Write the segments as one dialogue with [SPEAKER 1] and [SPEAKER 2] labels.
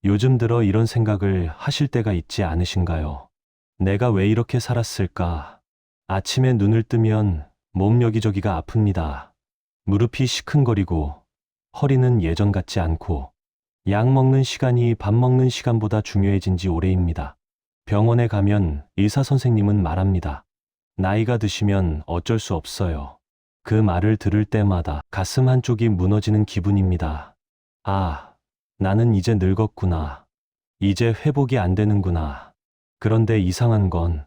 [SPEAKER 1] 요즘 들어 이런 생각을 하실 때가 있지 않으신가요? 내가 왜 이렇게 살았을까? 아침에 눈을 뜨면 몸 여기저기가 아픕니다. 무릎이 시큰거리고 허리는 예전 같지 않고 약 먹는 시간이 밥 먹는 시간보다 중요해진 지 오래입니다. 병원에 가면 의사 선생님은 말합니다. 나이가 드시면 어쩔 수 없어요. 그 말을 들을 때마다 가슴 한쪽이 무너지는 기분입니다. 아, 나는 이제 늙었구나. 이제 회복이 안 되는구나. 그런데 이상한 건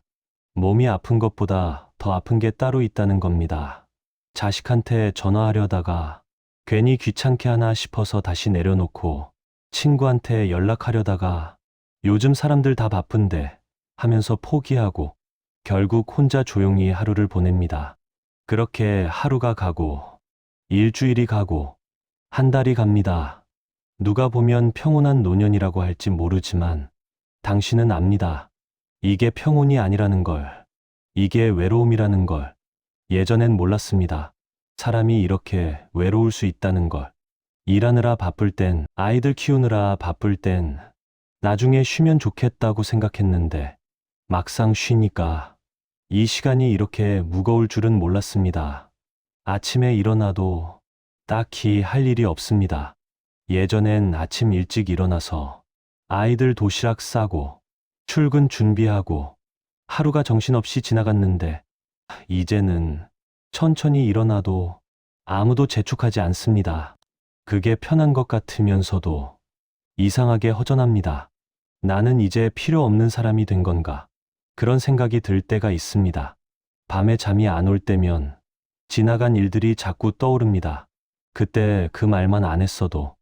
[SPEAKER 1] 몸이 아픈 것보다 더 아픈 게 따로 있다는 겁니다. 자식한테 전화하려다가 괜히 귀찮게 하나 싶어서 다시 내려놓고 친구한테 연락하려다가 요즘 사람들 다 바쁜데 하면서 포기하고 결국 혼자 조용히 하루를 보냅니다. 그렇게 하루가 가고 일주일이 가고 한 달이 갑니다. 누가 보면 평온한 노년이라고 할지 모르지만 당신은 압니다. 이게 평온이 아니라는 걸, 이게 외로움이라는 걸 예전엔 몰랐습니다. 사람이 이렇게 외로울 수 있다는 걸. 일하느라 바쁠 땐, 아이들 키우느라 바쁠 땐 나중에 쉬면 좋겠다고 생각했는데 막상 쉬니까 이 시간이 이렇게 무거울 줄은 몰랐습니다. 아침에 일어나도 딱히 할 일이 없습니다. 예전엔 아침 일찍 일어나서 아이들 도시락 싸고 출근 준비하고 하루가 정신없이 지나갔는데 이제는 천천히 일어나도 아무도 재촉하지 않습니다. 그게 편한 것 같으면서도 이상하게 허전합니다. 나는 이제 필요 없는 사람이 된 건가? 그런 생각이 들 때가 있습니다. 밤에 잠이 안 올 때면 지나간 일들이 자꾸 떠오릅니다. 그때 그 말만 안 했어도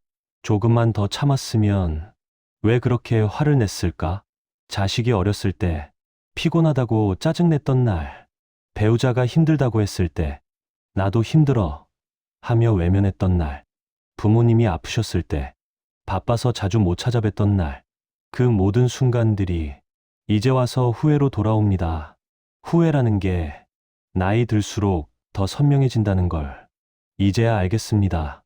[SPEAKER 1] 조금만 더 참았으면 왜 그렇게 화를 냈을까? 자식이 어렸을 때 피곤하다고 짜증냈던 날, 배우자가 힘들다고 했을 때 나도 힘들어 하며 외면했던 날, 부모님이 아프셨을 때 바빠서 자주 못 찾아뵀던 날, 그 모든 순간들이 이제 와서 후회로 돌아옵니다. 후회라는 게 나이 들수록 더 선명해진다는 걸 이제야 알겠습니다.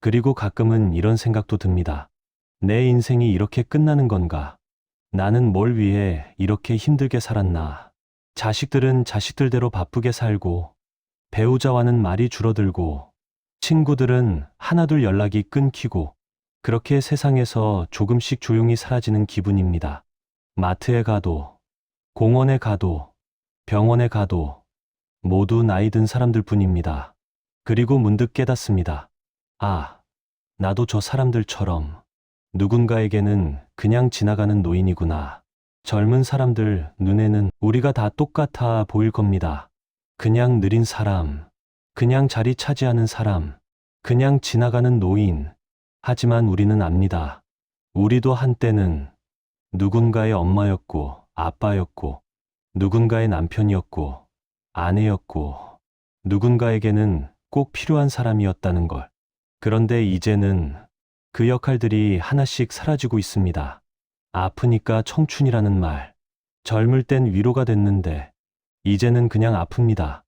[SPEAKER 1] 그리고 가끔은 이런 생각도 듭니다. 내 인생이 이렇게 끝나는 건가? 나는 뭘 위해 이렇게 힘들게 살았나? 자식들은 자식들대로 바쁘게 살고, 배우자와는 말이 줄어들고, 친구들은 하나둘 연락이 끊기고, 그렇게 세상에서 조금씩 조용히 사라지는 기분입니다. 마트에 가도, 공원에 가도, 병원에 가도, 모두 나이 든 사람들 뿐입니다. 그리고 문득 깨닫습니다. 아, 나도 저 사람들처럼 누군가에게는 그냥 지나가는 노인이구나. 젊은 사람들 눈에는 우리가 다 똑같아 보일 겁니다. 그냥 느린 사람, 그냥 자리 차지하는 사람, 그냥 지나가는 노인. 하지만 우리는 압니다. 우리도 한때는 누군가의 엄마였고, 아빠였고, 누군가의 남편이었고, 아내였고, 누군가에게는 꼭 필요한 사람이었다는 걸. 그런데 이제는 그 역할들이 하나씩 사라지고 있습니다. 아프니까 청춘이라는 말, 젊을 땐 위로가 됐는데, 이제는 그냥 아픕니다.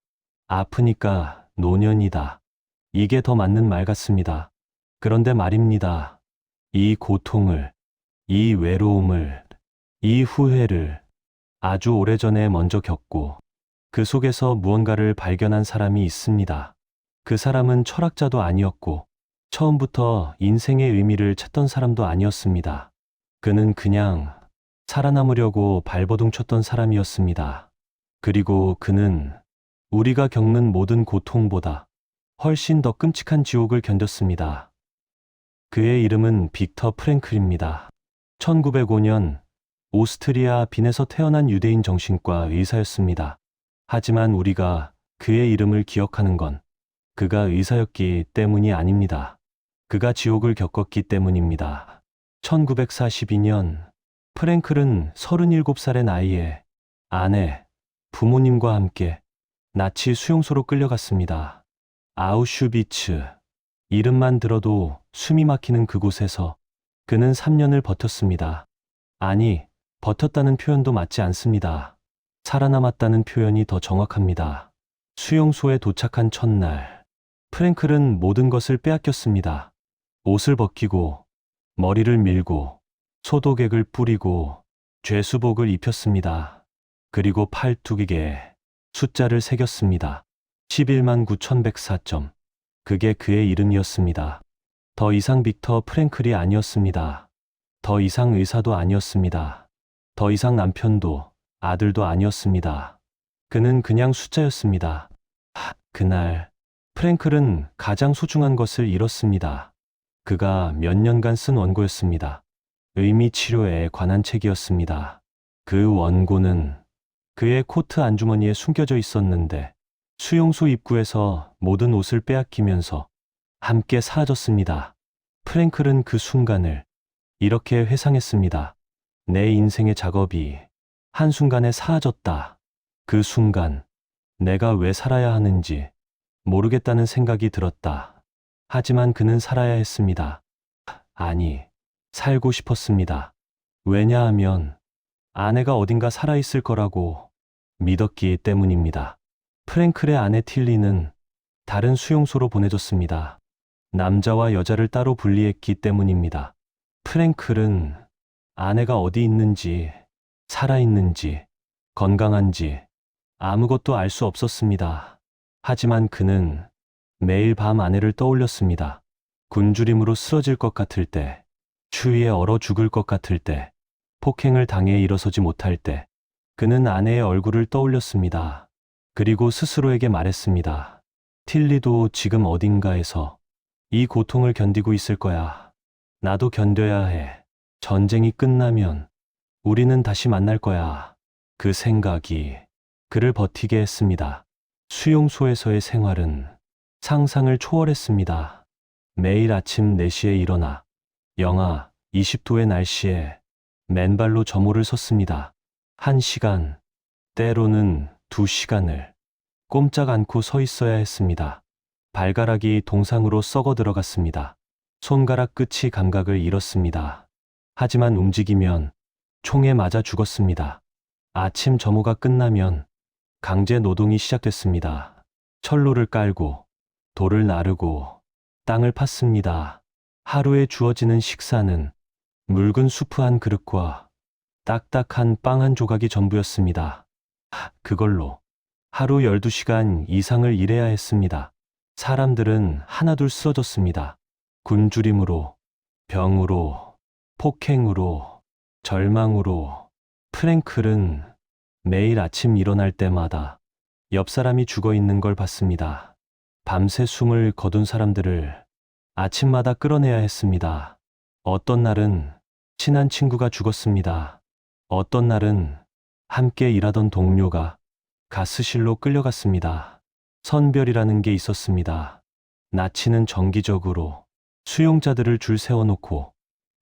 [SPEAKER 1] 아프니까 노년이다. 이게 더 맞는 말 같습니다. 그런데 말입니다. 이 고통을, 이 외로움을, 이 후회를 아주 오래전에 먼저 겪고, 그 속에서 무언가를 발견한 사람이 있습니다. 그 사람은 철학자도 아니었고, 처음부터 인생의 의미를 찾던 사람도 아니었습니다. 그는 그냥 살아남으려고 발버둥 쳤던 사람이었습니다. 그리고 그는 우리가 겪는 모든 고통보다 훨씬 더 끔찍한 지옥을 견뎠습니다. 그의 이름은 빅터 프랭클입니다. 1905년 오스트리아 빈에서 태어난 유대인 정신과 의사였습니다. 하지만 우리가 그의 이름을 기억하는 건 그가 의사였기 때문이 아닙니다. 그가 지옥을 겪었기 때문입니다. 1942년 프랭클은 37살의 나이에 아내, 부모님과 함께 나치 수용소로 끌려갔습니다. 아우슈비츠. 이름만 들어도 숨이 막히는 그곳에서 그는 3년을 버텼습니다. 아니, 버텼다는 표현도 맞지 않습니다. 살아남았다는 표현이 더 정확합니다. 수용소에 도착한 첫날, 프랭클은 모든 것을 빼앗겼습니다. 옷을 벗기고, 머리를 밀고, 소독액을 뿌리고 죄수복을 입혔습니다. 그리고 팔뚝에 숫자를 새겼습니다. 11만 9104점. 그게 그의 이름이었습니다. 더 이상 빅터 프랭클이 아니었습니다. 더 이상 의사도 아니었습니다. 더 이상 남편도 아들도 아니었습니다. 그는 그냥 숫자였습니다. 그날 프랭클은 가장 소중한 것을 잃었습니다. 그가 몇 년간 쓴 원고였습니다. 의미 치료에 관한 책이었습니다. 그 원고는 그의 코트 안주머니에 숨겨져 있었는데 수용소 입구에서 모든 옷을 빼앗기면서 함께 사라졌습니다. 프랭클은 그 순간을 이렇게 회상했습니다. 내 인생의 작업이 한순간에 사라졌다. 그 순간 내가 왜 살아야 하는지 모르겠다는 생각이 들었다. 하지만 그는 살아야 했습니다. 아니, 살고 싶었습니다. 왜냐하면 아내가 어딘가 살아있을 거라고 믿었기 때문입니다. 프랭클의 아내 틸리는 다른 수용소로 보내졌습니다. 남자와 여자를 따로 분리했기 때문입니다. 프랭클은 아내가 어디 있는지, 살아있는지, 건강한지 아무것도 알 수 없었습니다. 하지만 그는 매일 밤 아내를 떠올렸습니다. 굶주림으로 쓰러질 것 같을 때, 추위에 얼어 죽을 것 같을 때, 폭행을 당해 일어서지 못할 때, 그는 아내의 얼굴을 떠올렸습니다. 그리고 스스로에게 말했습니다. 틸리도 지금 어딘가에서 이 고통을 견디고 있을 거야. 나도 견뎌야 해. 전쟁이 끝나면 우리는 다시 만날 거야. 그 생각이 그를 버티게 했습니다. 수용소에서의 생활은 상상을 초월했습니다. 매일 아침 4시에 일어나 영하 20도의 날씨에 맨발로 저물을 섰습니다. 1시간, 때로는 2시간을 꼼짝 않고 서 있어야 했습니다. 발가락이 동상으로 썩어 들어갔습니다. 손가락 끝이 감각을 잃었습니다. 하지만 움직이면 총에 맞아 죽었습니다. 아침 점호가 끝나면 강제 노동이 시작됐습니다. 철로를 깔고 돌을 나르고 땅을 팠습니다. 하루에 주어지는 식사는 묽은 수프 한 그릇과 딱딱한 빵 한 조각이 전부였습니다. 그걸로 하루 12시간 이상을 일해야 했습니다. 사람들은 하나둘 쓰러졌습니다. 굶주림으로, 병으로, 폭행으로, 절망으로. 프랭클은 매일 아침 일어날 때마다 옆 사람이 죽어 있는 걸 봤습니다. 밤새 숨을 거둔 사람들을 아침마다 끌어내야 했습니다. 어떤 날은 친한 친구가 죽었습니다. 어떤 날은 함께 일하던 동료가 가스실로 끌려갔습니다. 선별이라는 게 있었습니다. 나치는 정기적으로 수용자들을 줄 세워놓고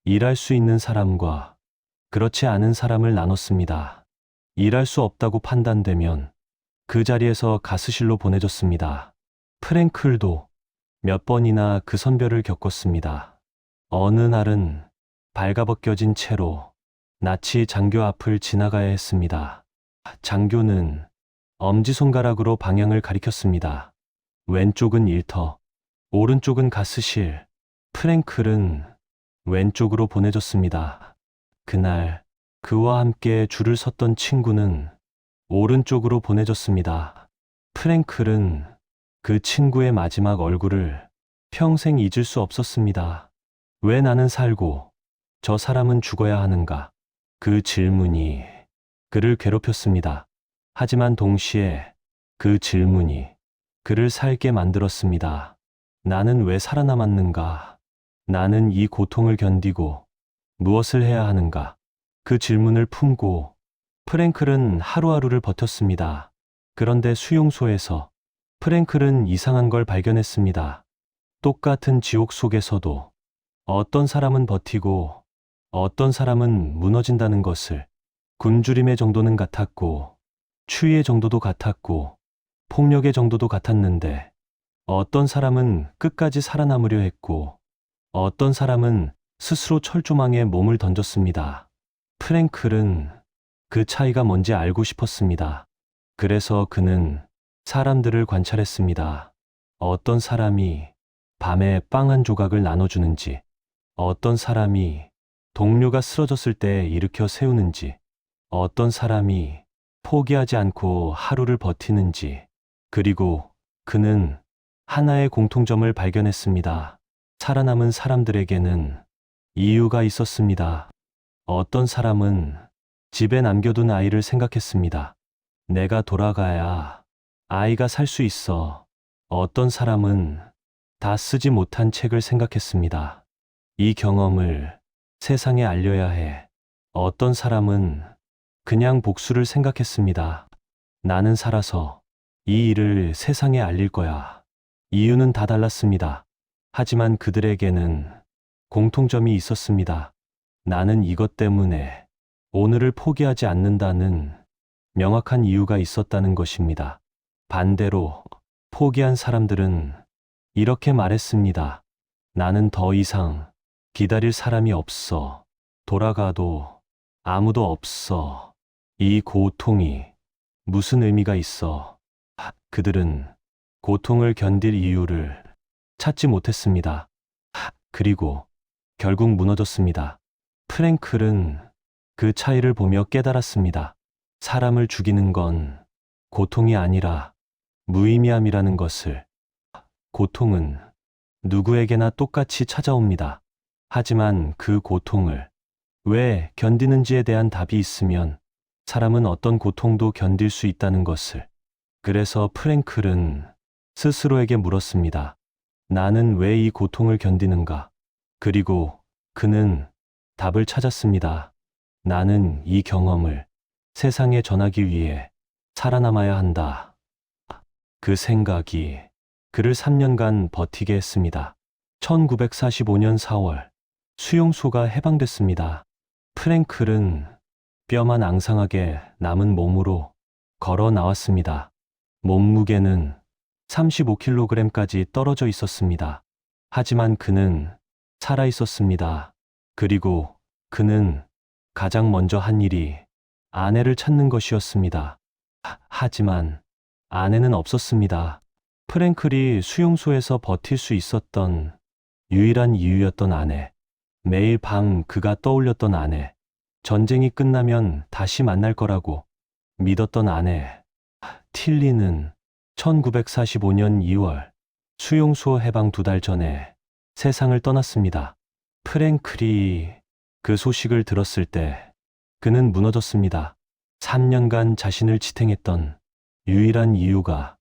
[SPEAKER 1] 일할 수 있는 사람과 그렇지 않은 사람을 나눴습니다. 일할 수 없다고 판단되면 그 자리에서 가스실로 보내졌습니다. 프랭클도 몇 번이나 그 선별을 겪었습니다. 어느 날은 발가벗겨진 채로 나치 장교 앞을 지나가야 했습니다. 장교는 엄지손가락으로 방향을 가리켰습니다. 왼쪽은 일터, 오른쪽은 가스실. 프랭클은 왼쪽으로 보내졌습니다. 그날 그와 함께 줄을 섰던 친구는 오른쪽으로 보내졌습니다. 프랭클은 그 친구의 마지막 얼굴을 평생 잊을 수 없었습니다. 왜 나는 살고 저 사람은 죽어야 하는가? 그 질문이 그를 괴롭혔습니다. 하지만 동시에 그 질문이 그를 살게 만들었습니다. 나는 왜 살아남았는가? 나는 이 고통을 견디고 무엇을 해야 하는가? 그 질문을 품고 프랭클은 하루하루를 버텼습니다. 그런데 수용소에서 프랭클은 이상한 걸 발견했습니다. 똑같은 지옥 속에서도 어떤 사람은 버티고 어떤 사람은 무너진다는 것을. 굶주림의 정도는 같았고 추위의 정도도 같았고 폭력의 정도도 같았는데 어떤 사람은 끝까지 살아남으려 했고 어떤 사람은 스스로 철조망에 몸을 던졌습니다. 프랭클은 그 차이가 뭔지 알고 싶었습니다. 그래서 그는 사람들을 관찰했습니다. 어떤 사람이 밤에 빵 한 조각을 나눠주는지, 어떤 사람이 동료가 쓰러졌을 때 일으켜 세우는지, 어떤 사람이 포기하지 않고 하루를 버티는지, 그리고 그는 하나의 공통점을 발견했습니다. 살아남은 사람들에게는 이유가 있었습니다. 어떤 사람은 집에 남겨둔 아이를 생각했습니다. 내가 돌아가야 아이가 살 수 있어. 어떤 사람은 다 쓰지 못한 책을 생각했습니다. 이 경험을 세상에 알려야 해. 어떤 사람은 그냥 복수를 생각했습니다. 나는 살아서 이 일을 세상에 알릴 거야. 이유는 다 달랐습니다. 하지만 그들에게는 공통점이 있었습니다. 나는 이것 때문에 오늘을 포기하지 않는다는 명확한 이유가 있었다는 것입니다. 반대로 포기한 사람들은 이렇게 말했습니다. 나는 더 이상 기다릴 사람이 없어. 돌아가도 아무도 없어. 이 고통이 무슨 의미가 있어? 그들은 고통을 견딜 이유를 찾지 못했습니다. 그리고 결국 무너졌습니다. 프랭클은 그 차이를 보며 깨달았습니다. 사람을 죽이는 건 고통이 아니라 무의미함이라는 것을. 고통은 누구에게나 똑같이 찾아옵니다. 하지만 그 고통을 왜 견디는지에 대한 답이 있으면 사람은 어떤 고통도 견딜 수 있다는 것을. 그래서 프랭클은 스스로에게 물었습니다. 나는 왜 이 고통을 견디는가? 그리고 그는 답을 찾았습니다. 나는 이 경험을 세상에 전하기 위해 살아남아야 한다. 그 생각이 그를 3년간 버티게 했습니다. 1945년 4월, 수용소가 해방됐습니다. 프랭클은 뼈만 앙상하게 남은 몸으로 걸어 나왔습니다. 몸무게는 35kg까지 떨어져 있었습니다. 하지만 그는 살아 있었습니다. 그리고 그는 가장 먼저 한 일이 아내를 찾는 것이었습니다. 하지만 아내는 없었습니다. 프랭클이 수용소에서 버틸 수 있었던 유일한 이유였던 아내. 매일 밤 그가 떠올렸던 아내. 전쟁이 끝나면 다시 만날 거라고 믿었던 아내. 틸리는 1945년 2월 수용소 해방 2달 전에 세상을 떠났습니다. 프랭클이 그 소식을 들었을 때 그는 무너졌습니다. 3년간 자신을 지탱했던 유일한 이유가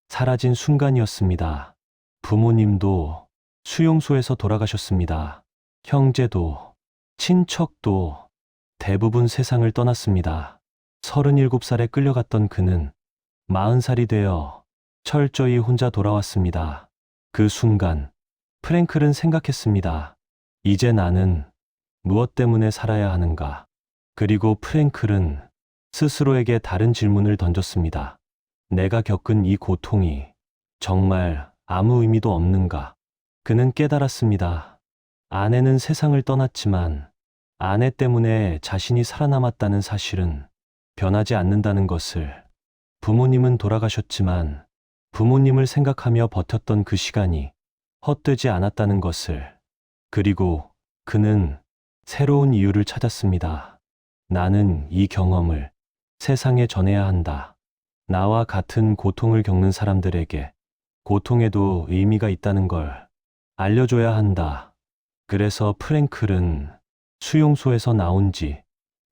[SPEAKER 1] 사라진 순간이었습니다. 부모님도 수용소에서 돌아가셨습니다. 형제도, 친척도 대부분 세상을 떠났습니다. 37살에 끌려갔던 그는 40살이 되어 철저히 혼자 돌아왔습니다. 그 순간 프랭클은 생각했습니다. 이제 나는 무엇 때문에 살아야 하는가? 그리고 프랭클은 스스로에게 다른 질문을 던졌습니다. 내가 겪은 이 고통이 정말 아무 의미도 없는가? 그는 깨달았습니다. 아내는 세상을 떠났지만 아내 때문에 자신이 살아남았다는 사실은 변하지 않는다는 것을. 부모님은 돌아가셨지만 부모님을 생각하며 버텼던 그 시간이 헛되지 않았다는 것을. 그리고 그는 새로운 이유를 찾았습니다. 나는 이 경험을 세상에 전해야 한다. 나와 같은 고통을 겪는 사람들에게 고통에도 의미가 있다는 걸 알려줘야 한다. 그래서 프랭클은 수용소에서 나온 지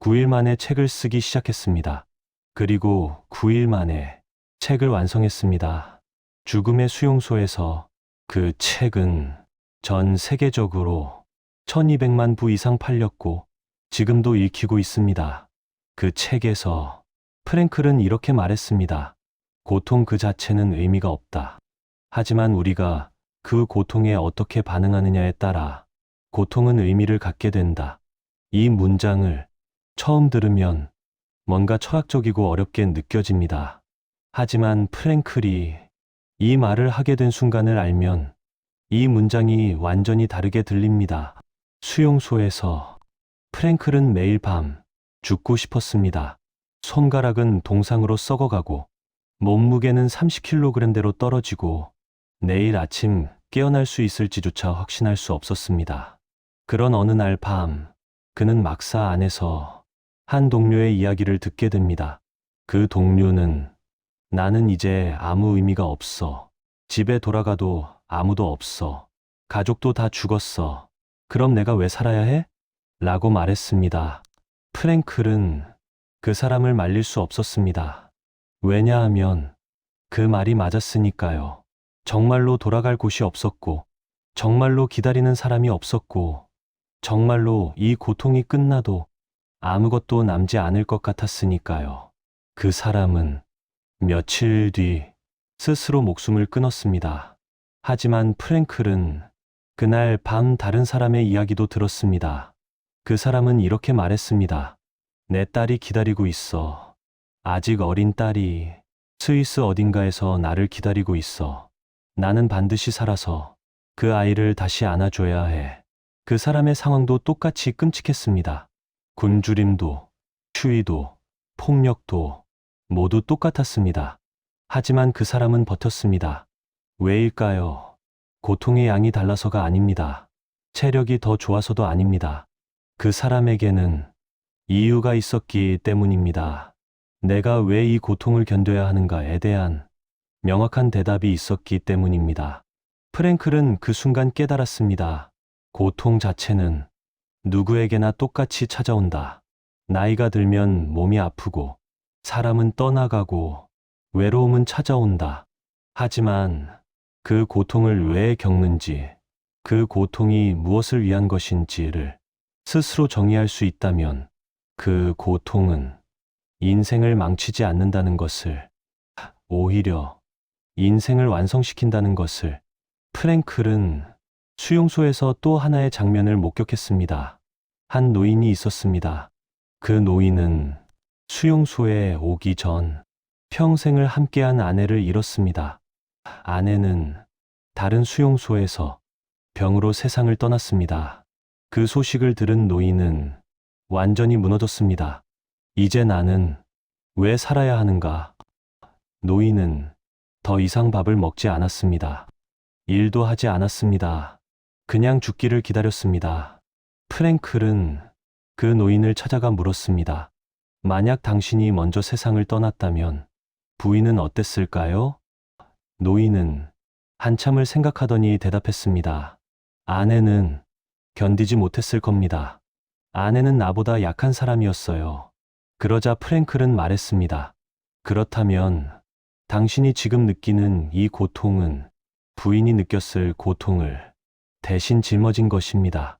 [SPEAKER 1] 9일 만에 책을 쓰기 시작했습니다. 그리고 9일 만에 책을 완성했습니다. 죽음의 수용소에서. 그 책은 전 세계적으로 1200만 부 이상 팔렸고 지금도 읽히고 있습니다. 그 책에서 프랭클은 이렇게 말했습니다. 고통 그 자체는 의미가 없다. 하지만 우리가 그 고통에 어떻게 반응하느냐에 따라 고통은 의미를 갖게 된다. 이 문장을 처음 들으면 뭔가 철학적이고 어렵게 느껴집니다. 하지만 프랭클이 이 말을 하게 된 순간을 알면 이 문장이 완전히 다르게 들립니다. 수용소에서 프랭클은 매일 밤 죽고 싶었습니다. 손가락은 동상으로 썩어가고 몸무게는 30kg대로 떨어지고 내일 아침 깨어날 수 있을지조차 확신할 수 없었습니다. 그런 어느 날 밤 그는 막사 안에서 한 동료의 이야기를 듣게 됩니다. 그 동료는 나는 이제 아무 의미가 없어. 집에 돌아가도 아무도 없어. 가족도 다 죽었어. 그럼 내가 왜 살아야 해? 라고 말했습니다. 프랭클은 그 사람을 말릴 수 없었습니다. 왜냐하면 그 말이 맞았으니까요. 정말로 돌아갈 곳이 없었고, 정말로 기다리는 사람이 없었고, 정말로 이 고통이 끝나도 아무것도 남지 않을 것 같았으니까요. 그 사람은 며칠 뒤 스스로 목숨을 끊었습니다. 하지만 프랭클은 그날 밤 다른 사람의 이야기도 들었습니다. 그 사람은 이렇게 말했습니다. 내 딸이 기다리고 있어. 아직 어린 딸이 스위스 어딘가에서 나를 기다리고 있어. 나는 반드시 살아서 그 아이를 다시 안아줘야 해. 그 사람의 상황도 똑같이 끔찍했습니다. 굶주림도, 추위도, 폭력도 모두 똑같았습니다. 하지만 그 사람은 버텼습니다. 왜일까요? 고통의 양이 달라서가 아닙니다. 체력이 더 좋아서도 아닙니다. 그 사람에게는 이유가 있었기 때문입니다. 내가 왜 이 고통을 견뎌야 하는가에 대한 명확한 대답이 있었기 때문입니다. 프랭클은 그 순간 깨달았습니다. 고통 자체는 누구에게나 똑같이 찾아온다. 나이가 들면 몸이 아프고, 사람은 떠나가고, 외로움은 찾아온다. 하지만 그 고통을 왜 겪는지, 그 고통이 무엇을 위한 것인지를 스스로 정의할 수 있다면 그 고통은 인생을 망치지 않는다는 것을, 오히려 인생을 완성시킨다는 것을 프랭클은 수용소에서 또 하나의 장면을 목격했습니다. 한 노인이 있었습니다. 그 노인은 수용소에 오기 전 평생을 함께한 아내를 잃었습니다. 아내는 다른 수용소에서 병으로 세상을 떠났습니다. 그 소식을 들은 노인은 완전히 무너졌습니다. 이제 나는 왜 살아야 하는가? 노인은 더 이상 밥을 먹지 않았습니다. 일도 하지 않았습니다. 그냥 죽기를 기다렸습니다. 프랭클은 그 노인을 찾아가 물었습니다. 만약 당신이 먼저 세상을 떠났다면 부인은 어땠을까요? 노인은 한참을 생각하더니 대답했습니다. 아내는 견디지 못했을 겁니다. 아내는 나보다 약한 사람이었어요. 그러자 프랭클은 말했습니다. 그렇다면 당신이 지금 느끼는 이 고통은 부인이 느꼈을 고통을 대신 짊어진 것입니다.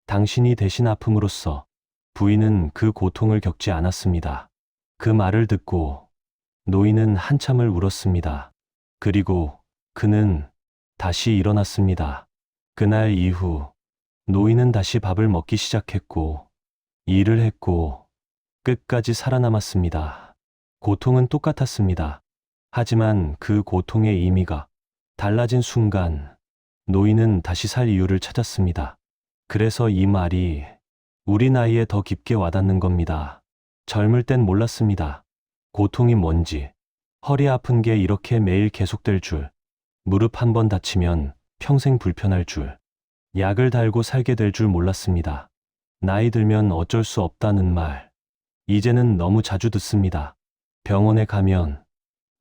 [SPEAKER 1] 당신이 대신 아픔으로써 부인은 그 고통을 겪지 않았습니다. 그 말을 듣고 노인은 한참을 울었습니다. 그리고 그는 다시 일어났습니다. 그날 이후 노인은 다시 밥을 먹기 시작했고, 일을 했고, 끝까지 살아남았습니다. 고통은 똑같았습니다. 하지만 그 고통의 의미가 달라진 순간, 노인은 다시 살 이유를 찾았습니다. 그래서 이 말이 우리 나이에 더 깊게 와닿는 겁니다. 젊을 땐 몰랐습니다. 고통이 뭔지, 허리 아픈 게 이렇게 매일 계속될 줄, 무릎 한 번 다치면 평생 불편할 줄, 약을 달고 살게 될 줄 몰랐습니다. 나이 들면 어쩔 수 없다는 말, 이제는 너무 자주 듣습니다. 병원에 가면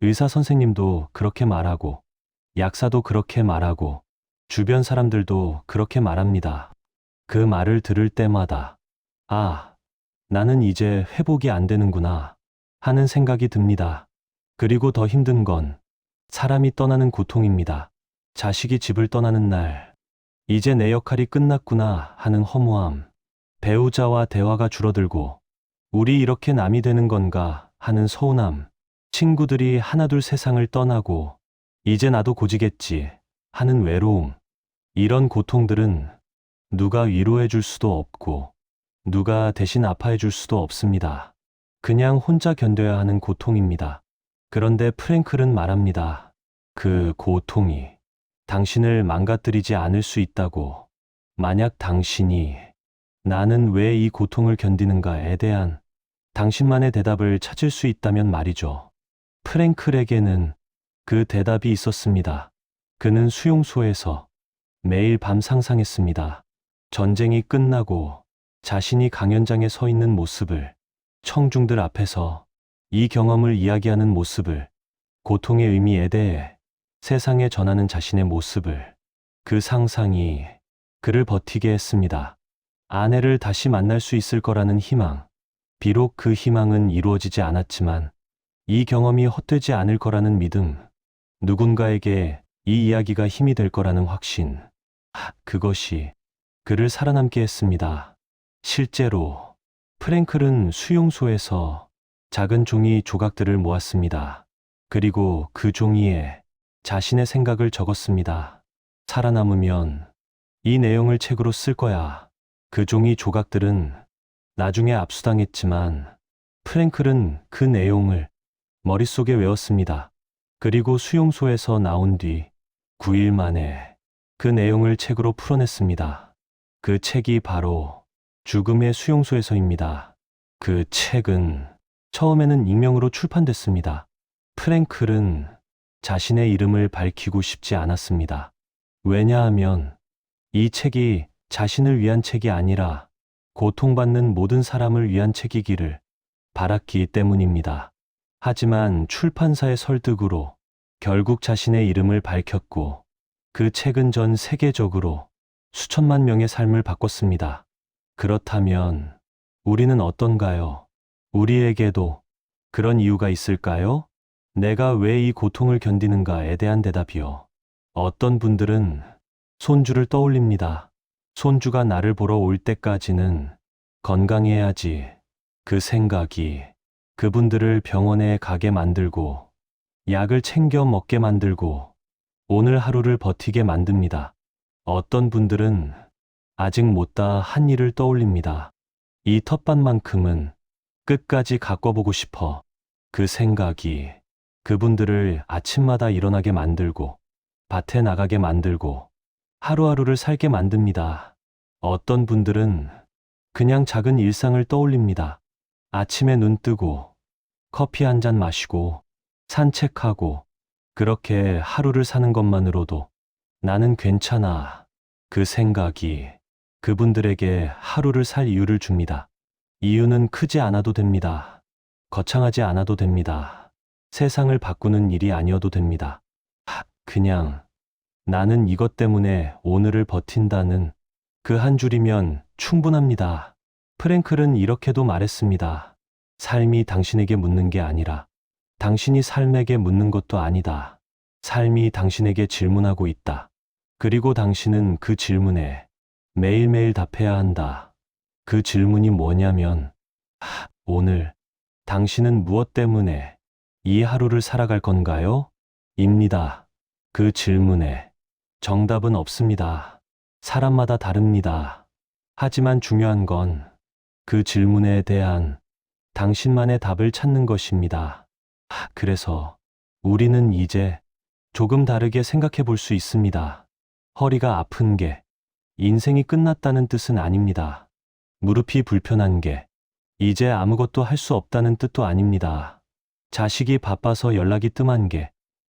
[SPEAKER 1] 의사 선생님도 그렇게 말하고, 약사도 그렇게 말하고, 주변 사람들도 그렇게 말합니다. 그 말을 들을 때마다, 아, 나는 이제 회복이 안 되는구나 하는 생각이 듭니다. 그리고 더 힘든 건 사람이 떠나는 고통입니다. 자식이 집을 떠나는 날, 이제 내 역할이 끝났구나 하는 허무함, 배우자와 대화가 줄어들고, 우리 이렇게 남이 되는 건가 하는 서운함, 친구들이 하나둘 세상을 떠나고, 이제 나도 고지겠지 하는 외로움, 이런 고통들은 누가 위로해 줄 수도 없고, 누가 대신 아파해 줄 수도 없습니다. 그냥 혼자 견뎌야 하는 고통입니다. 그런데 프랭클은 말합니다. 그 고통이 당신을 망가뜨리지 않을 수 있다고. 만약 당신이 나는 왜 이 고통을 견디는가에 대한 당신만의 대답을 찾을 수 있다면 말이죠. 프랭클에게는 그 대답이 있었습니다. 그는 수용소에서 매일 밤 상상했습니다. 전쟁이 끝나고 자신이 강연장에 서 있는 모습을, 청중들 앞에서 이 경험을 이야기하는 모습을, 고통의 의미에 대해 세상에 전하는 자신의 모습을, 그 상상이 그를 버티게 했습니다. 아내를 다시 만날 수 있을 거라는 희망. 비록 그 희망은 이루어지지 않았지만 이 경험이 헛되지 않을 거라는 믿음. 누군가에게 이 이야기가 힘이 될 거라는 확신. 그것이 그를 살아남게 했습니다. 실제로 프랭클은 수용소에서 작은 종이 조각들을 모았습니다. 그리고 그 종이에 자신의 생각을 적었습니다. 살아남으면 이 내용을 책으로 쓸 거야. 그 종이 조각들은 나중에 압수당했지만 프랭클은 그 내용을 머릿속에 외웠습니다. 그리고 수용소에서 나온 뒤 9일 만에 그 내용을 책으로 풀어냈습니다. 그 책이 바로 죽음의 수용소에서입니다. 그 책은 처음에는 익명으로 출판됐습니다. 프랭클은 자신의 이름을 밝히고 싶지 않았습니다. 왜냐하면 이 책이 자신을 위한 책이 아니라 고통받는 모든 사람을 위한 책이기를 바랐기 때문입니다. 하지만 출판사의 설득으로 결국 자신의 이름을 밝혔고 그 책은 전 세계적으로 수천만 명의 삶을 바꿨습니다. 그렇다면 우리는 어떤가요? 우리에게도 그런 이유가 있을까요? 내가 왜 이 고통을 견디는가에 대한 대답이요. 어떤 분들은 손주를 떠올립니다. 손주가 나를 보러 올 때까지는 건강해야지. 그 생각이 그분들을 병원에 가게 만들고 약을 챙겨 먹게 만들고 오늘 하루를 버티게 만듭니다. 어떤 분들은 아직 못다 한 일을 떠올립니다. 이 텃밭만큼은 끝까지 가꿔보고 싶어. 그 생각이 그분들을 아침마다 일어나게 만들고 밭에 나가게 만들고 하루하루를 살게 만듭니다. 어떤 분들은 그냥 작은 일상을 떠올립니다. 아침에 눈 뜨고 커피 한 잔 마시고 산책하고 그렇게 하루를 사는 것만으로도 나는 괜찮아. 그 생각이 그분들에게 하루를 살 이유를 줍니다. 이유는 크지 않아도 됩니다. 거창하지 않아도 됩니다. 세상을 바꾸는 일이 아니어도 됩니다. 그냥 나는 이것 때문에 오늘을 버틴다는 그 한 줄이면 충분합니다. 프랭클은 이렇게도 말했습니다. 삶이 당신에게 묻는 게 아니라 당신이 삶에게 묻는 것도 아니다. 삶이 당신에게 질문하고 있다. 그리고 당신은 그 질문에 매일매일 답해야 한다. 그 질문이 뭐냐면, 오늘 당신은 무엇 때문에 이 하루를 살아갈 건가요? 입니다. 그 질문에 정답은 없습니다. 사람마다 다릅니다. 하지만 중요한 건 그 질문에 대한 당신만의 답을 찾는 것입니다. 그래서 우리는 이제 조금 다르게 생각해 볼 수 있습니다. 허리가 아픈 게 인생이 끝났다는 뜻은 아닙니다. 무릎이 불편한 게 이제 아무것도 할 수 없다는 뜻도 아닙니다. 자식이 바빠서 연락이 뜸한 게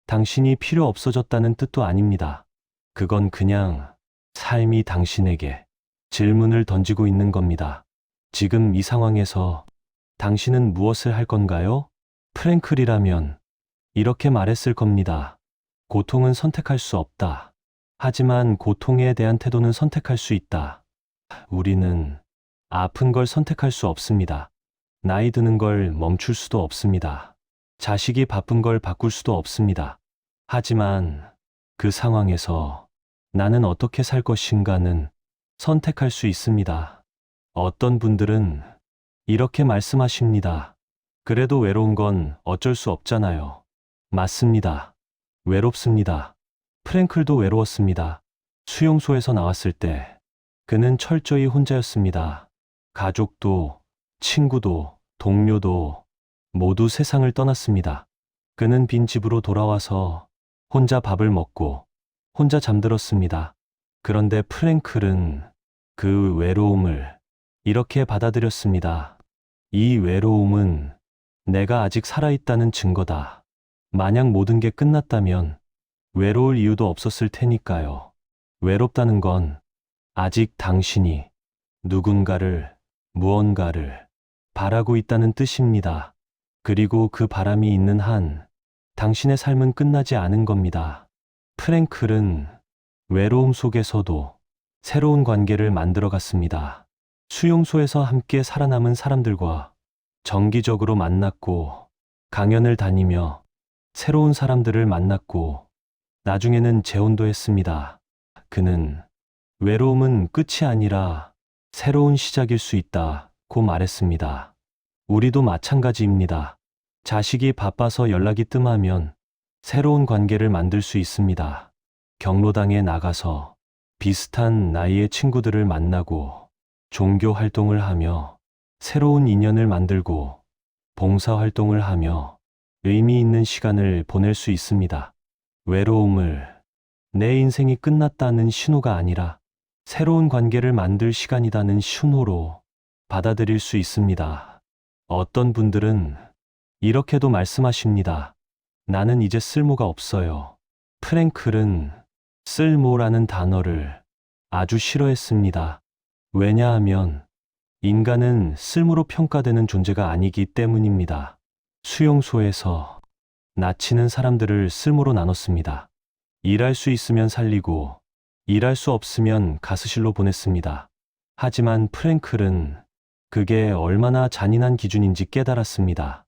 [SPEAKER 1] 당신이 필요 없어졌다는 뜻도 아닙니다. 그건 그냥 삶이 당신에게 질문을 던지고 있는 겁니다. 지금 이 상황에서 당신은 무엇을 할 건가요? 프랭클이라면 이렇게 말했을 겁니다. 고통은 선택할 수 없다. 하지만 고통에 대한 태도는 선택할 수 있다. 우리는 아픈 걸 선택할 수 없습니다. 나이 드는 걸 멈출 수도 없습니다. 자식이 바쁜 걸 바꿀 수도 없습니다. 하지만 그 상황에서 나는 어떻게 살 것인가는 선택할 수 있습니다. 어떤 분들은 이렇게 말씀하십니다. 그래도 외로운 건 어쩔 수 없잖아요. 맞습니다. 외롭습니다. 프랭클도 외로웠습니다. 수용소에서 나왔을 때 그는 철저히 혼자였습니다. 가족도, 친구도, 동료도 모두 세상을 떠났습니다. 그는 빈 집으로 돌아와서 혼자 밥을 먹고 혼자 잠들었습니다. 그런데 프랭클은 그 외로움을 이렇게 받아들였습니다. 이 외로움은 내가 아직 살아있다는 증거다. 만약 모든 게 끝났다면 외로울 이유도 없었을 테니까요. 외롭다는 건 아직 당신이 누군가를, 무언가를 바라고 있다는 뜻입니다. 그리고 그 바람이 있는 한 당신의 삶은 끝나지 않은 겁니다. 프랭클은 외로움 속에서도 새로운 관계를 만들어 갔습니다. 수용소에서 함께 살아남은 사람들과 정기적으로 만났고, 강연을 다니며 새로운 사람들을 만났고, 나중에는 재혼도 했습니다. 그는 외로움은 끝이 아니라 새로운 시작일 수 있다고 말했습니다. 우리도 마찬가지입니다. 자식이 바빠서 연락이 뜸하면 새로운 관계를 만들 수 있습니다. 경로당에 나가서 비슷한 나이의 친구들을 만나고 종교 활동을 하며 새로운 인연을 만들고 봉사 활동을 하며 의미 있는 시간을 보낼 수 있습니다. 외로움을 내 인생이 끝났다는 신호가 아니라 새로운 관계를 만들 시간이라는 신호로 받아들일 수 있습니다. 어떤 분들은 이렇게도 말씀하십니다. 나는 이제 쓸모가 없어요. 프랭클은 쓸모라는 단어를 아주 싫어했습니다. 왜냐하면 인간은 쓸모로 평가되는 존재가 아니기 때문입니다. 수용소에서 나치는 사람들을 쓸모로 나눴습니다. 일할 수 있으면 살리고 일할 수 없으면 가스실로 보냈습니다. 하지만 프랭클은 그게 얼마나 잔인한 기준인지 깨달았습니다.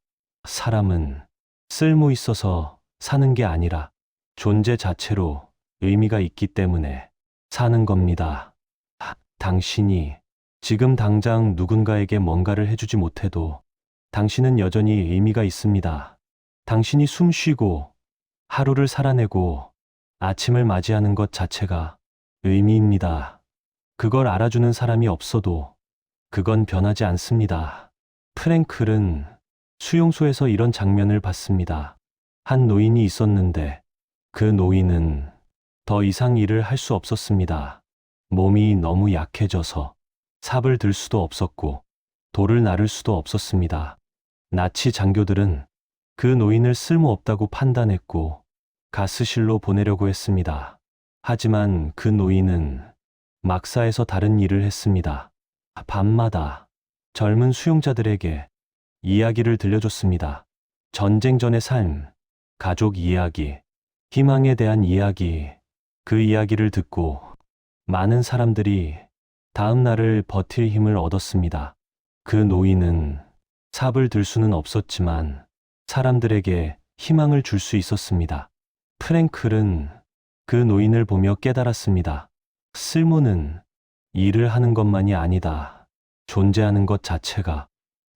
[SPEAKER 1] 사람은 쓸모 있어서 사는 게 아니라 존재 자체로 의미가 있기 때문에 사는 겁니다. 당신이 지금 당장 누군가에게 뭔가를 해주지 못해도 당신은 여전히 의미가 있습니다. 당신이 숨 쉬고 하루를 살아내고 아침을 맞이하는 것 자체가 의미입니다. 그걸 알아주는 사람이 없어도 그건 변하지 않습니다. 프랭클은 수용소에서 이런 장면을 봤습니다. 한 노인이 있었는데 그 노인은 더 이상 일을 할 수 없었습니다. 몸이 너무 약해져서 삽을 들 수도 없었고 돌을 나를 수도 없었습니다. 나치 장교들은 그 노인을 쓸모없다고 판단했고 가스실로 보내려고 했습니다. 하지만 그 노인은 막사에서 다른 일을 했습니다. 밤마다 젊은 수용자들에게 이야기를 들려줬습니다. 전쟁 전의 삶, 가족 이야기, 희망에 대한 이야기, 그 이야기를 듣고 많은 사람들이 다음 날을 버틸 힘을 얻었습니다. 그 노인은 삽을 들 수는 없었지만 사람들에게 희망을 줄 수 있었습니다. 프랭클은 그 노인을 보며 깨달았습니다. 쓸모는 일을 하는 것만이 아니다. 존재하는 것 자체가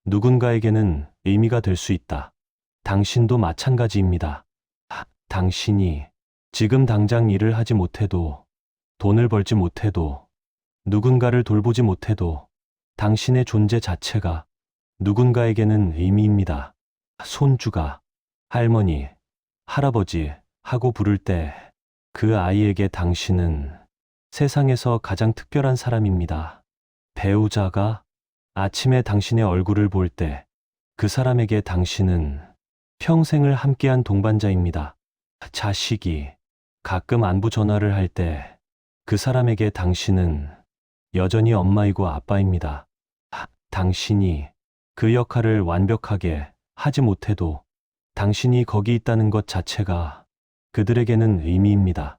[SPEAKER 1] 누군가에게는 의미가 될 수 있다. 당신도 마찬가지입니다. 당신이 지금 당장 일을 하지 못해도, 돈을 벌지 못해도, 누군가를 돌보지 못해도 당신의 존재 자체가 누군가에게는 의미입니다. 손주가 할머니, 할아버지 하고 부를 때 그 아이에게 당신은 세상에서 가장 특별한 사람입니다. 배우자가 아침에 당신의 얼굴을 볼 때 그 사람에게 당신은 평생을 함께한 동반자입니다. 자식이 가끔 안부 전화를 할 때 그 사람에게 당신은 여전히 엄마이고 아빠입니다. 당신이 그 역할을 완벽하게 하지 못해도 당신이 거기 있다는 것 자체가 그들에게는 의미입니다.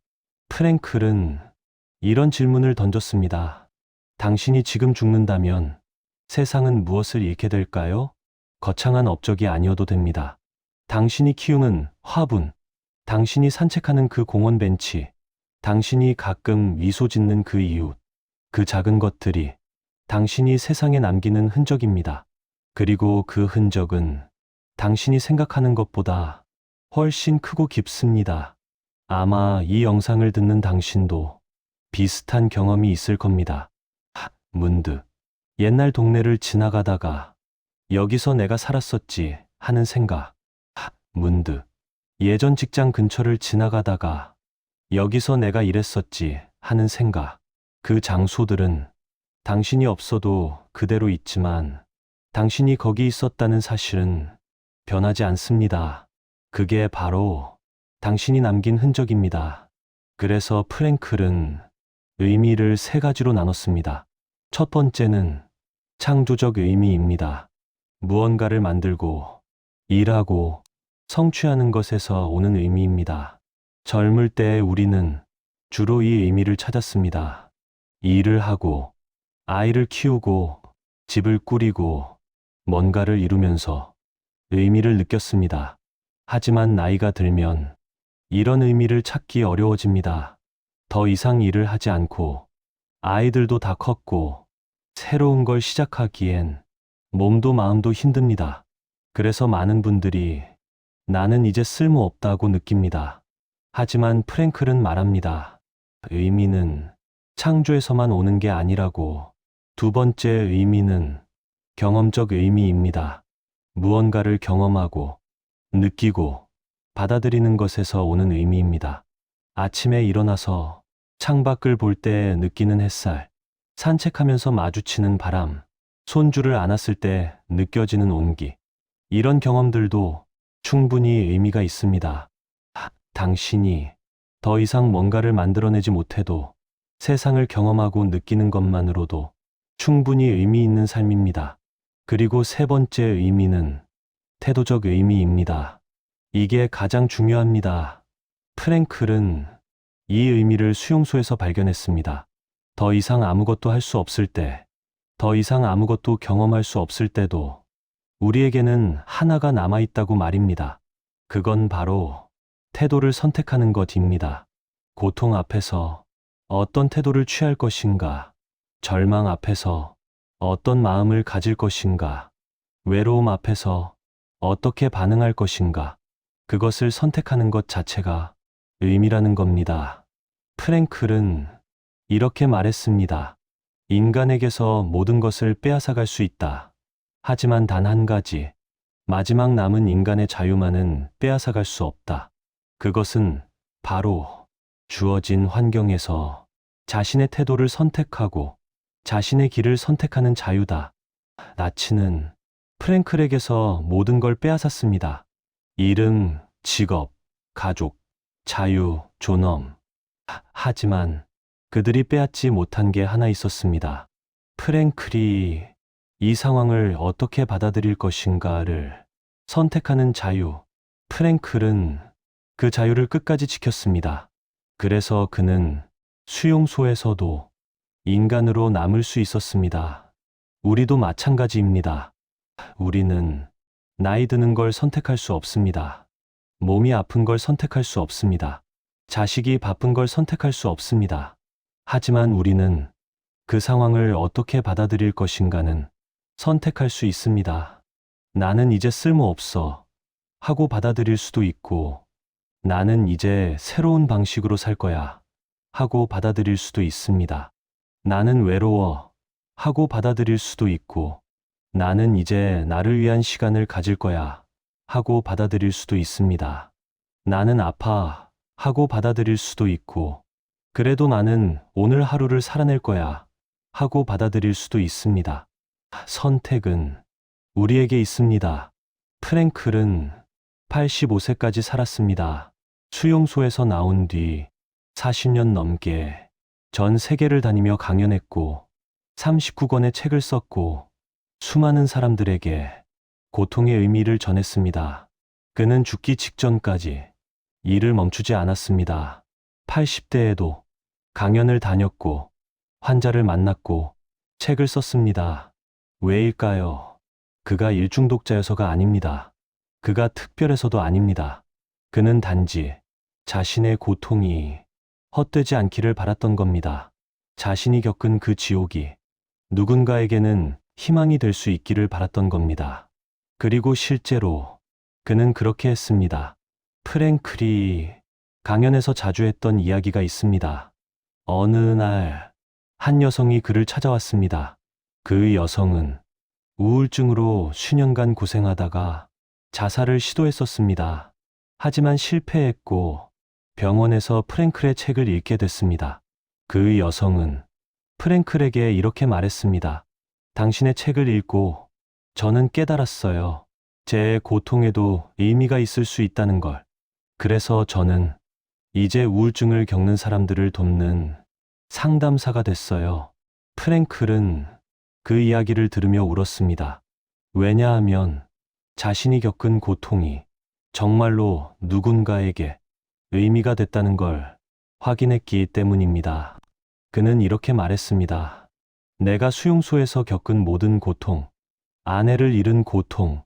[SPEAKER 1] 프랭클은 이런 질문을 던졌습니다. 당신이 지금 죽는다면 세상은 무엇을 잃게 될까요? 거창한 업적이 아니어도 됩니다. 당신이 키우는 화분, 당신이 산책하는 그 공원 벤치, 당신이 가끔 미소 짓는 그 이웃, 그 작은 것들이 당신이 세상에 남기는 흔적입니다. 그리고 그 흔적은 당신이 생각하는 것보다 훨씬 크고 깊습니다. 아마 이 영상을 듣는 당신도 비슷한 경험이 있을 겁니다. 문득 옛날 동네를 지나가다가 여기서 내가 살았었지 하는 생각. 문득 예전 직장 근처를 지나가다가 여기서 내가 일했었지 하는 생각. 그 장소들은 당신이 없어도 그대로 있지만 당신이 거기 있었다는 사실은 변하지 않습니다. 그게 바로 당신이 남긴 흔적입니다. 그래서 프랭클은 의미를 세 가지로 나눴습니다. 첫 번째는 창조적 의미입니다. 무언가를 만들고, 일하고, 성취하는 것에서 오는 의미입니다. 젊을 때 우리는 주로 이 의미를 찾았습니다. 일을 하고, 아이를 키우고, 집을 꾸리고, 뭔가를 이루면서 의미를 느꼈습니다. 하지만 나이가 들면 이런 의미를 찾기 어려워집니다. 더 이상 일을 하지 않고, 아이들도 다 컸고, 새로운 걸 시작하기엔 몸도 마음도 힘듭니다. 그래서 많은 분들이 나는 이제 쓸모없다고 느낍니다. 하지만 프랭클은 말합니다. 의미는 창조에서만 오는 게 아니라고. 두 번째 의미는 경험적 의미입니다. 무언가를 경험하고, 느끼고, 받아들이는 것에서 오는 의미입니다. 아침에 일어나서 창밖을 볼 때 느끼는 햇살, 산책하면서 마주치는 바람, 손주를 안았을 때 느껴지는 온기. 이런 경험들도 충분히 의미가 있습니다. 당신이 더 이상 뭔가를 만들어내지 못해도 세상을 경험하고 느끼는 것만으로도 충분히 의미 있는 삶입니다. 그리고 세 번째 의미는 태도적 의미입니다. 이게 가장 중요합니다. 프랭클은 이 의미를 수용소에서 발견했습니다. 더 이상 아무것도 할 수 없을 때, 더 이상 아무것도 경험할 수 없을 때도 우리에게는 하나가 남아있다고 말입니다. 그건 바로 태도를 선택하는 것입니다. 고통 앞에서 어떤 태도를 취할 것인가, 절망 앞에서 어떤 마음을 가질 것인가, 외로움 앞에서 어떻게 반응할 것인가, 그것을 선택하는 것 자체가 의미라는 겁니다. 프랭클은 이렇게 말했습니다. 인간에게서 모든 것을 빼앗아갈 수 있다. 하지만 단 한 가지, 마지막 남은 인간의 자유만은 빼앗아갈 수 없다. 그것은 바로 주어진 환경에서 자신의 태도를 선택하고 자신의 길을 선택하는 자유다. 나치는 프랭클에게서 모든 걸 빼앗았습니다. 이름, 직업, 가족, 자유, 존엄. 하지만 그들이 빼앗지 못한 게 하나 있었습니다. 프랭클이 이 상황을 어떻게 받아들일 것인가를 선택하는 자유. 프랭클은 그 자유를 끝까지 지켰습니다. 그래서 그는 수용소에서도 인간으로 남을 수 있었습니다. 우리도 마찬가지입니다. 우리는 나이 드는 걸 선택할 수 없습니다. 몸이 아픈 걸 선택할 수 없습니다. 자식이 바쁜 걸 선택할 수 없습니다. 하지만 우리는 그 상황을 어떻게 받아들일 것인가는 선택할 수 있습니다. 나는 이제 쓸모없어 하고 받아들일 수도 있고, 나는 이제 새로운 방식으로 살 거야 하고 받아들일 수도 있습니다. 나는 외로워 하고 받아들일 수도 있고, 나는 이제 나를 위한 시간을 가질 거야 하고 받아들일 수도 있습니다. 나는 아파 하고 받아들일 수도 있고, 그래도 나는 오늘 하루를 살아낼 거야 하고 받아들일 수도 있습니다. 선택은 우리에게 있습니다. 프랭클은 85세까지 살았습니다. 수용소에서 나온 뒤 40년 넘게 전 세계를 다니며 강연했고 39권의 책을 썼고 수많은 사람들에게 고통의 의미를 전했습니다. 그는 죽기 직전까지 일을 멈추지 않았습니다. 80대에도 강연을 다녔고 환자를 만났고 책을 썼습니다. 왜일까요? 그가 일중독자여서가 아닙니다. 그가 특별해서도 아닙니다. 그는 단지 자신의 고통이 헛되지 않기를 바랐던 겁니다. 자신이 겪은 그 지옥이 누군가에게는 희망이 될 수 있기를 바랐던 겁니다. 그리고 실제로 그는 그렇게 했습니다. 프랭클이 강연에서 자주 했던 이야기가 있습니다. 어느 날 한 여성이 그를 찾아왔습니다. 그 여성은 우울증으로 수년간 고생하다가 자살을 시도했었습니다. 하지만 실패했고 병원에서 프랭클의 책을 읽게 됐습니다. 그 여성은 프랭클에게 이렇게 말했습니다. 당신의 책을 읽고 저는 깨달았어요. 제 고통에도 의미가 있을 수 있다는 걸. 그래서 저는 이제 우울증을 겪는 사람들을 돕는 상담사가 됐어요. 프랭클은 그 이야기를 들으며 울었습니다. 왜냐하면 자신이 겪은 고통이 정말로 누군가에게 의미가 됐다는 걸 확인했기 때문입니다. 그는 이렇게 말했습니다. 내가 수용소에서 겪은 모든 고통, 아내를 잃은 고통,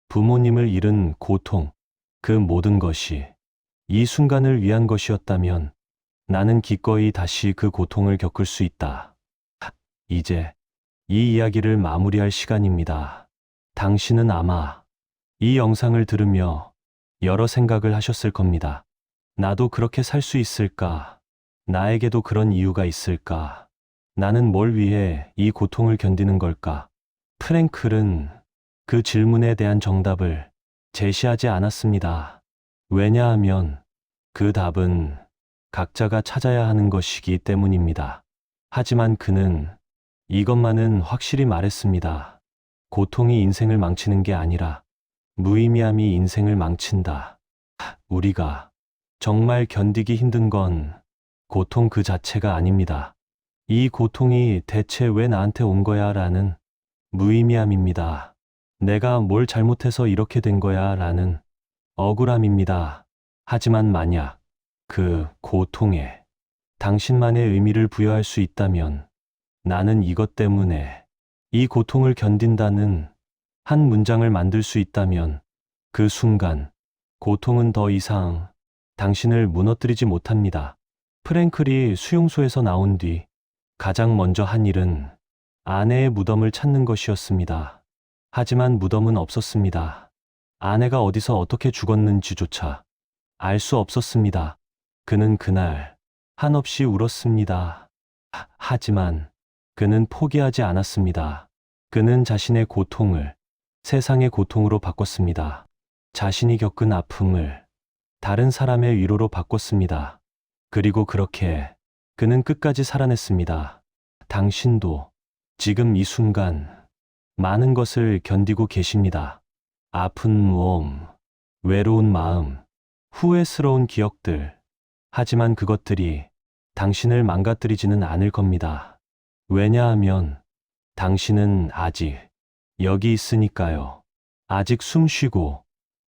[SPEAKER 1] 부모님을 잃은 고통, 그 모든 것이 이 순간을 위한 것이었다면 나는 기꺼이 다시 그 고통을 겪을 수 있다. 이제 이 이야기를 마무리할 시간입니다. 당신은 아마 이 영상을 들으며 여러 생각을 하셨을 겁니다. 나도 그렇게 살 수 있을까? 나에게도 그런 이유가 있을까? 나는 뭘 위해 이 고통을 견디는 걸까? 프랭클은 그 질문에 대한 정답을 제시하지 않았습니다. 왜냐하면 그 답은 각자가 찾아야 하는 것이기 때문입니다. 하지만 그는 이것만은 확실히 말했습니다. 고통이 인생을 망치는 게 아니라 무의미함이 인생을 망친다. 우리가 정말 견디기 힘든 건 고통 그 자체가 아닙니다. 이 고통이 대체 왜 나한테 온 거야 라는 무의미함입니다. 내가 뭘 잘못해서 이렇게 된 거야 라는 억울함입니다. 하지만 만약 그 고통에 당신만의 의미를 부여할 수 있다면 나는 이것 때문에 이 고통을 견딘다는 한 문장을 만들 수 있다면 그 순간 고통은 더 이상 당신을 무너뜨리지 못합니다. 프랭클이 수용소에서 나온 뒤 가장 먼저 한 일은 아내의 무덤을 찾는 것이었습니다. 하지만 무덤은 없었습니다. 아내가 어디서 어떻게 죽었는지조차 알 수 없었습니다. 그는 그날 한없이 울었습니다. 하지만 그는 포기하지 않았습니다. 그는 자신의 고통을 세상의 고통으로 바꿨습니다. 자신이 겪은 아픔을 다른 사람의 위로로 바꿨습니다. 그리고 그렇게 그는 끝까지 살아냈습니다. 당신도 지금 이 순간 많은 것을 견디고 계십니다. 아픈 몸, 외로운 마음, 후회스러운 기억들. 하지만 그것들이 당신을 망가뜨리지는 않을 겁니다. 왜냐하면 당신은 아직 여기 있으니까요. 아직 숨 쉬고,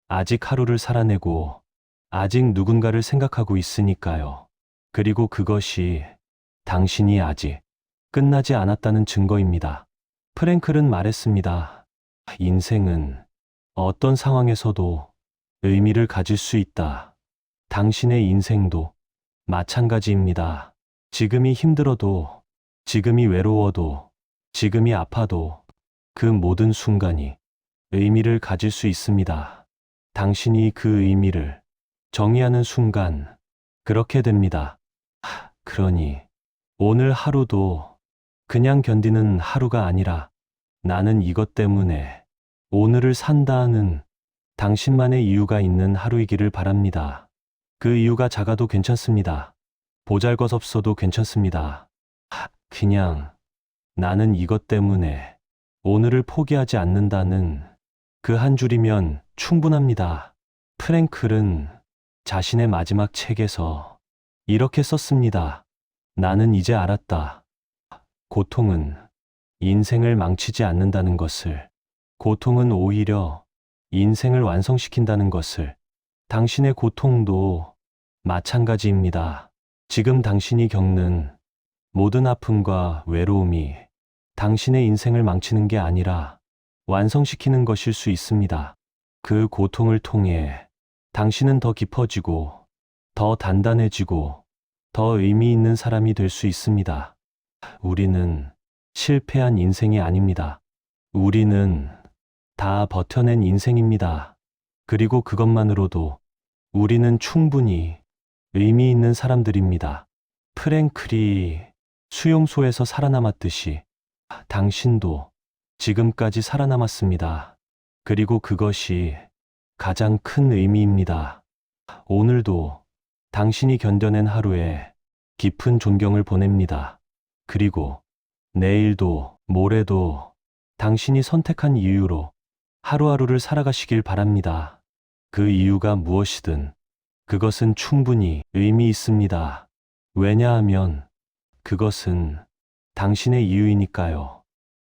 [SPEAKER 1] 아직 하루를 살아내고, 아직 누군가를 생각하고 있으니까요. 그리고 그것이 당신이 아직 끝나지 않았다는 증거입니다. 프랭클은 말했습니다. 인생은 어떤 상황에서도 의미를 가질 수 있다. 당신의 인생도 마찬가지입니다. 지금이 힘들어도, 지금이 외로워도, 지금이 아파도 그 모든 순간이 의미를 가질 수 있습니다. 당신이 그 의미를 정의하는 순간 그렇게 됩니다. 그러니 오늘 하루도 그냥 견디는 하루가 아니라 나는 이것 때문에 오늘을 산다는 당신만의 이유가 있는 하루이기를 바랍니다. 그 이유가 작아도 괜찮습니다. 보잘것없어도 괜찮습니다. 그냥 나는 이것 때문에 오늘을 포기하지 않는다는 그 한 줄이면 충분합니다. 프랭클은 자신의 마지막 책에서 이렇게 썼습니다. 나는 이제 알았다. 고통은 인생을 망치지 않는다는 것을, 고통은 오히려 인생을 완성시킨다는 것을. 당신의 고통도 마찬가지입니다. 지금 당신이 겪는 모든 아픔과 외로움이 당신의 인생을 망치는 게 아니라 완성시키는 것일 수 있습니다. 그 고통을 통해 당신은 더 깊어지고, 더 단단해지고, 더 의미 있는 사람이 될 수 있습니다. 우리는 실패한 인생이 아닙니다. 우리는 다 버텨낸 인생입니다. 그리고 그것만으로도 우리는 충분히 의미 있는 사람들입니다. 프랭클이 수용소에서 살아남았듯이 당신도 지금까지 살아남았습니다. 그리고 그것이 가장 큰 의미입니다. 오늘도 당신이 견뎌낸 하루에 깊은 존경을 보냅니다. 그리고 내일도 모레도 당신이 선택한 이유로 하루하루를 살아가시길 바랍니다. 그 이유가 무엇이든 그것은 충분히 의미 있습니다. 왜냐하면 그것은 당신의 이유이니까요.